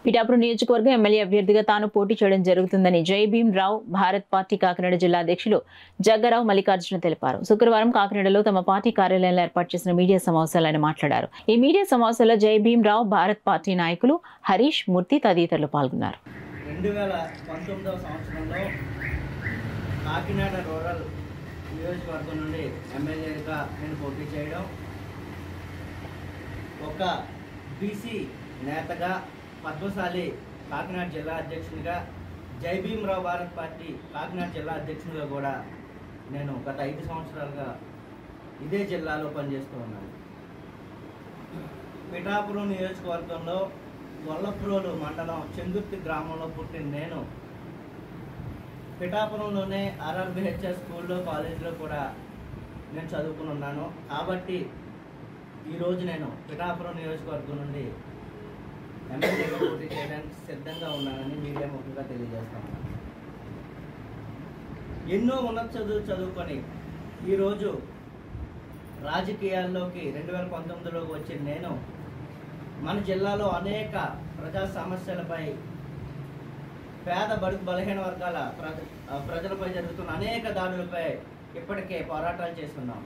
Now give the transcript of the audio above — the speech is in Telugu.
పిఠాపురం నియోజకవర్గం ఎమ్మెల్యే అభ్యర్థిగా తాను పోటీ చేయడం జరుగుతుందని జై భీమ్ రావు భారత్ పార్టీ కాకినాడ జిల్లా అధ్యక్షులు జగ్గరావు మల్లికార్జున తెలిపారు. శుక్రవారం కాకినాడలో తమ పార్టీ కార్యాలయంలో ఏర్పాటు చేసిన మీడియా సమావేశంలో ఆయన మాట్లాడారు. ఈ మీడియా సమావేశంలో జై భీమ్ రావు భారత్ పార్టీ నాయకులు హరీష్, మూర్తి తదితరులు పాల్గొన్నారు. 2019వ సంవత్సరంలో కాకినాడ రూరల్ నియోజకవర్గం నుండి ఎమ్మెల్యేగా నేను పోటీ చేయడం, ఒక బీసీ నేతగా, పద్మశాలి కాకినాడ జిల్లా అధ్యక్షునిగా, జై భీమ్ రావు భారత్ పార్టీ కాకినాడ జిల్లా అధ్యక్షునిగా కూడా నేను గత 5 సంవత్సరాలుగా ఇదే జిల్లాలో పనిచేస్తూ ఉన్నాను. పిఠాపురం నియోజకవర్గంలో గొల్లప్రోలు మండలం చెందుర్తి గ్రామంలో పుట్టిన నేను పిఠాపురంలోనే ఆర్ఆర్బిహెచ్ఎస్ స్కూల్లో, కాలేజీలో కూడా నేను చదువుకుని ఉన్నాను. కాబట్టి ఈరోజు నేను పిఠాపురం నియోజకవర్గం నుండి ఎమ్మెల్యేగా పోటీ చేయడానికి సిద్ధంగా ఉన్నానని మీడియా ముఖ్యంగా తెలియజేస్తాను. ఎన్నో ఉన్నత చదువుకొని ఈరోజు రాజకీయాల్లోకి 2019లోకి వచ్చిన నేను మన జిల్లాలో అనేక ప్రజా సమస్యలపై, పేద బడుగు బలహీన వర్గాల ప్రజలపై జరుగుతున్న అనేక దాడులపై ఇప్పటికే పోరాటాలు చేస్తున్నాం.